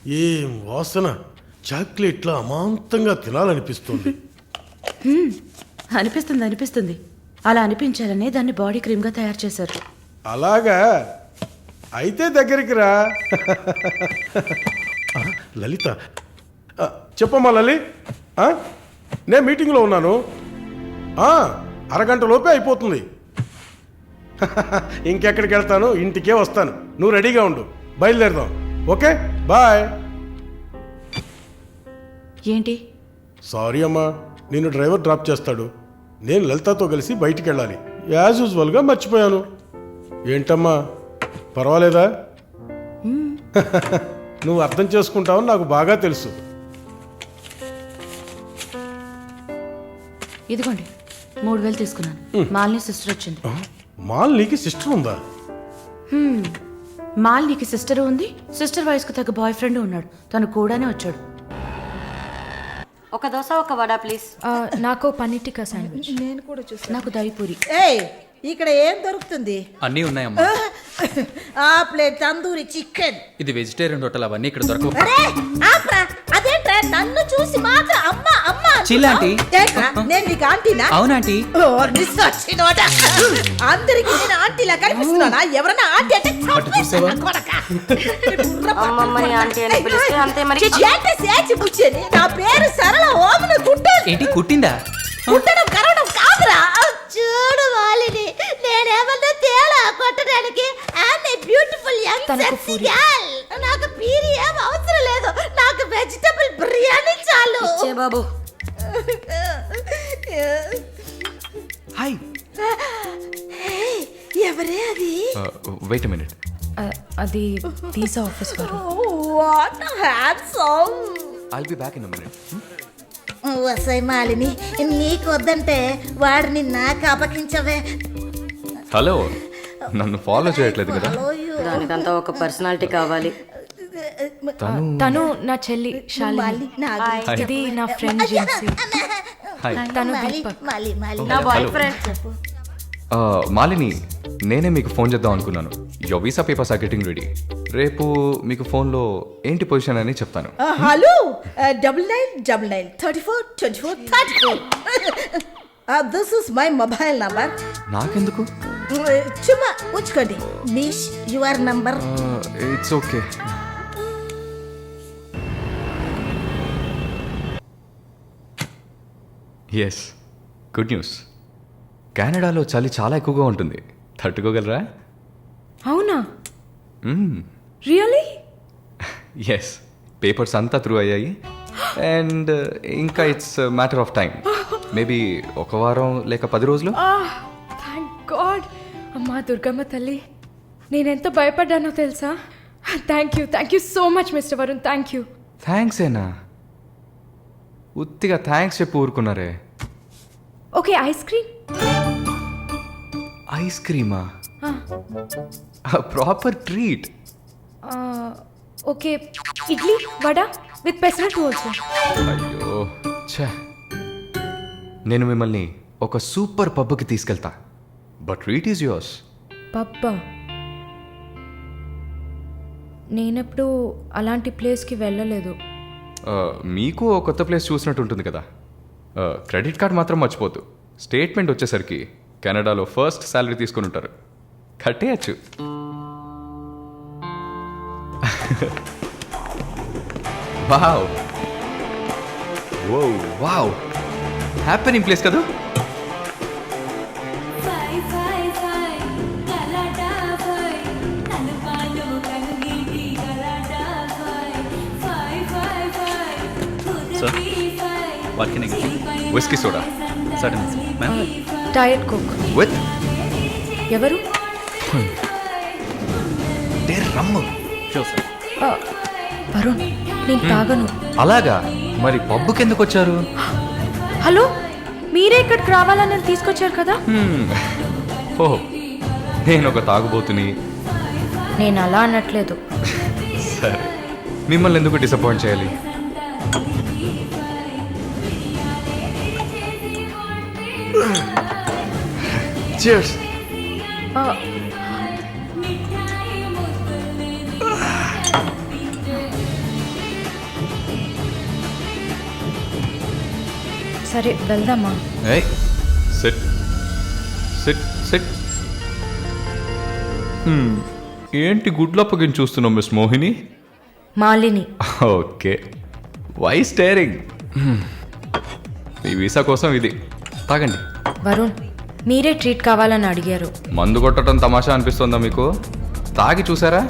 ఏం వాసన! చాక్లెట్లా అమాంతంగా తినాలనిపిస్తుంది. అనిపిస్తుంది. అలా అనిపించాలనే దాన్ని బాడీ క్రీమ్గా తయారు చేశారు. అలాగా? అయితే దగ్గరికి రా. లలిత, చెప్పమ్మా లలి. నేను మీటింగ్లో ఉన్నాను. అరగంట లోపే అయిపోతుంది. ఇంకెక్కడికి వెళ్తాను? ఇంటికే వస్తాను. నువ్వు రెడీగా ఉండు. బయలుదేరదాం. Okay, bye. ఏంటి? సారీ అమ్మా, నేను డ్రైవర్ డ్రాప్ చేస్తాడు. నేను లలితతో కలిసి బయటికి వెళ్ళాలి. యాజ్ యూజువల్గా మర్చిపోయాను. ఏంటమ్మా, పర్వాలేదా? నువ్వు అర్థం చేసుకుంటావని నాకు బాగా తెలుసు. ఇదిగోండి 3000 తీసుకున్నాను. మాలిని సిస్టర్ వచ్చింది. మాలినికి సిస్టర్ ఉందా? మాలినికి సిస్టర్ ఉంది. సిస్టర్ వయసుకు తగ్గ బాయ్ ఫ్రెండ్ ఉన్నాడు. తను కూడానే వచ్చాడు. ఒక దోశ ఒక వడ ప్లీజ్. నాకు పన్నీర్ టిక్కా శాండ్విచ్. నేను కూడా చూసాను. నాకు దహిపూరి. ఇక్కడ ఏం దొరుకుతుంది? అన్నీ ఉన్నాయమ్మా. ఆ ప్లేట్ తందూరి చికెన్. ఇది వెజిటేరియన్ హోటల్, అవన్నీ ఇక్కడ దొరకవు. అదేంట్రా నన్ను చూసి మాత్రం అమ్మా అమ్మా చిల్లాంటి. నేను నీకు ఆంటీనా? అవునాంటీ. అందరికి నేను ఆంటీలా కనిపిస్తున్నానా? ఎవరన్నా ఆంటీ అంటే అమ్మమ్మని ఆంటీ అని పిలిస్తే అంతే మరి. నా పేరు సరళ. ఓమన కుట్టాను. ఏంటి కుట్టిందా? కుట్టడం కరవడం కాదురా. చూడు వాలిని, నేనేమన్నా తేడా కొట్టడానికి. Beautiful young sexy girl. నాకు పీరి ఏం అవసరం లేదు. నాకు వెజిటబుల్ బిర్యానీ చాలు. బాబు హాయ్. ఎవరే అది? Wait a minute. అది వీసా ఆఫీస్ వారు. What handsome. I'll be back in a minute. వసై మాలిని, నీకు వద్దంటే వాడిని నాకు అపకించవే. హలో, నన్ను ఫాలో చేయట్లేదు కదా? దానికంతా ఒక పర్సనాలిటీ కావాలి. తను నా చెల్లి శాలిని. ఇది నా ఫ్రెండ్ జిన్సీ. తను నా బాయ్ ఫ్రెండ్. మాలిని, నేనే మీకు ఫోన్ చేద్దాం అనుకున్నాను. Your visa papers are getting ready. రేపు మీకు ఫోన్లో ఏంటి పొజిషన్ అని చెప్తాను. Hello, 9999 34 24 34. This is my mobile number. నాకెందుకు? చుమ్మా ఉంచుకోండి. Miss your number. It's okay. Yes, good news. కెనడాలో చలి చాలా ఎక్కువగా ఉంటుంది. తట్టుకోగలరా? అవునా? రియల్లీ? ఎస్, పేపర్స్ అంతా త్రూ అయ్యాయి. అండ్ ఇంకా it's matter of time. Maybe ఒక వారం లేక 10 రోజులు. Thank God. అమ్మా దుర్గమ్మ తల్లి, నేనెంత భయపడ్డానో తెలుసా? Thank you so much mister Varun. Thank you. Thanks ఏనా? ఉత్తిగా థ్యాంక్స్ చెప్పి ఊరుకున్నారే. Okay, ice cream. ఐస్ క్రీమా? Proper treat. Okay, idli vada with pesarattu also. అయ్యో ఛే, నేను మిమ్మల్ని ఒక సూపర్ పబ్కి తీసుకెళ్తా. But treat is yours. పబ్బా? నేనెప్పుడు అలాంటి ప్లేస్కి వెళ్ళలేదు. మీకు ఒక కొత్త ప్లేస్ చూసినట్టు ఉంటుంది కదా. క్రెడిట్ కార్డ్ మాత్రం మర్చిపోద్దు. స్టేట్మెంట్ వచ్చేసరికి కెనడాలో ఫస్ట్ శాలరీ తీసుకొని ఉంటారు. కట్టేయచ్చు. వావ్ వావ్, హ్యాపెనింగ్ ప్లేస్ కదా. What can I get you? Whisky soda. Certainly, ma'am. Diet coke. With ఎవరు? రమ్ము. Sure, sir. వరుణ్, నేను తాగను. అలాగా? మరి పబ్బుకి ఎందుకు వచ్చారు? హలో, మీరే ఇక్కడికి రావాలని తీసుకొచ్చారు కదా. ఓ, నేను ఒక తాగుబోతుని. నేను అలా అనట్లేదు. సరే, మిమ్మల్ని ఎందుకు డిసప్పాయింట్ చేయాలి? Cheers. సరే వెళ్దామా? ఏయ్ సిట్ సిట్ సిట్. ఏంటి గుడ్లప్పగిని చూస్తున్నావు miss Mohini? Malini. Okay, why staring? మీ వీసా కోసం ఇది తాగండి. వరుణ్, మీరే ట్రీట్ కావాలని అడిగారు. మందు కొట్టడం తమాషా అనిపిస్తుందా మీకు? తాగి చూసారా?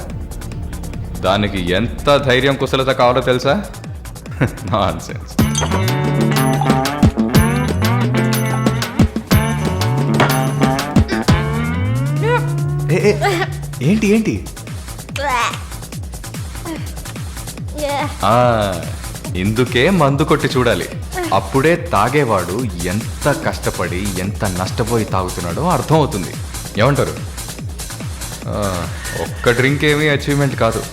దానికి ఎంత ధైర్యం కుశలత కావాలో తెలుసా? నాన్సెన్స్. ఏంటి ఏంటి? ఇందుకే మందు కొట్టి చూడాలి. అప్పుడే తాగేవాడు ఎంత కష్టపడి ఎంత నష్టపోయి తాగుతున్నాడో అర్థం అవుతుంది. ఏమంటారు? ఒక్క డ్రింక్ ఏమీ అచీవ్మెంట్ కాదు.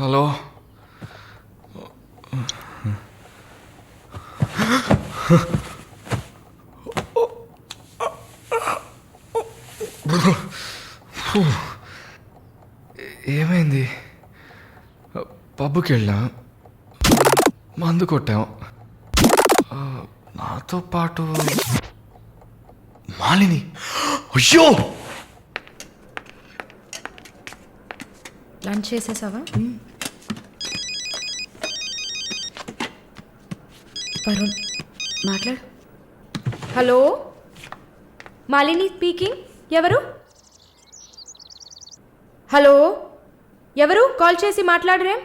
హలో, ఏమైంది? పబ్కి వెళ్ళాం, మందు కొట్టాం. నాతో పాటు మాలిని. అయ్యో, లంచ్ చేసేసావా? వరుణ్ మాట్లాడు. Hello, Malini speaking. ఎవరు? హలో, ఎవరు? కాల్ చేసి మాట్లాడరేం?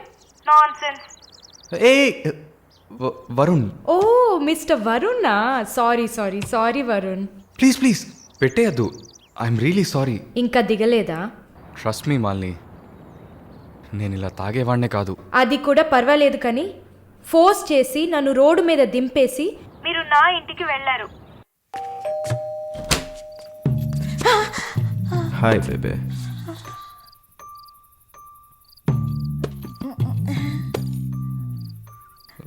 ఏ వరుణ్. ఓ మిస్టర్ వరుణా? Sorry sorry sorry Varun. Please please పెట్టేయద్దు. I'm really sorry. ఇంకా దిగలేదా? ట్రస్ట్ మీ మాలిని, నేను ఇలా తాగేవాడినే కాదు. అది కూడా పర్వాలేదు, కానీ ఫోర్స్ చేసి నన్ను రోడ్డు మీద దింపేసి మీరు నా ఇంటికి వెళ్ళారు. Hi baby.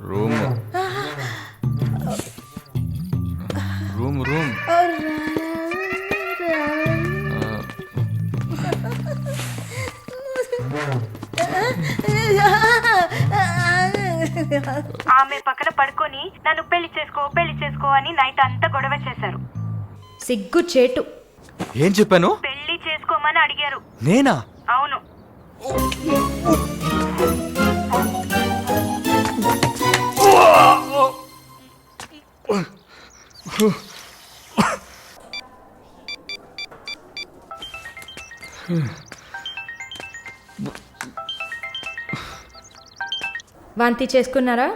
Room room room. ఆమె పక్కన పడుకొని నన్ను పెళ్లి చేసుకో అని నైట్ అంతా గొడవ చేశారు. సిగ్గు చేటు. ఏం చెప్పాను? పెళ్లి చేసుకోమని అడిగారు. నేనా? అవును. వాంతి చేసుకున్నారా?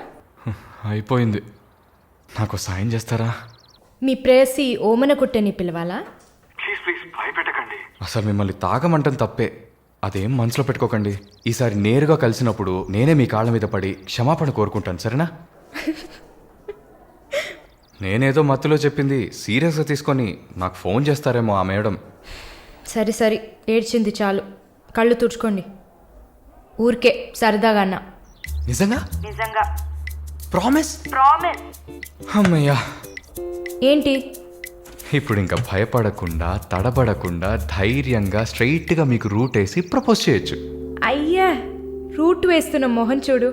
అయిపోయింది. నాకు సాయం చేస్తారా? మీ ప్రేయసి ఓమన కుట్టని పిలవాలా? అసలు మిమ్మల్ని తాగమంటం తప్పే, అదేం మనసులో పెట్టుకోకండి. ఈసారి నేరుగా కలిసినప్పుడు నేనే మీ కాళ్ళ మీద పడి క్షమాపణ కోరుకుంటాను, సరేనా? నేనేదో మత్తులో చెప్పింది సీరియస్గా తీసుకొని నాకు ఫోన్ చేస్తారేమో ఆ మేడం. సరే సరే, ఏడ్చింది చాలు. కళ్ళు తుడుచుకోండి. ఊరికే సరదాగా అన్నా. నిజంగా? నిజంగా. ప్రామిస్? ప్రామిస్. అమ్మయ్యా. ఏంటి? ఇప్పుడు ఇంకా భయపడకుండా తడబడకుండా ధైర్యంగా స్ట్రైట్గా మీకు రూట్ వేసి ప్రపోజ్ చేయొచ్చు. అయ్యా, రూట్ వేస్తున్న మొహం చూడు.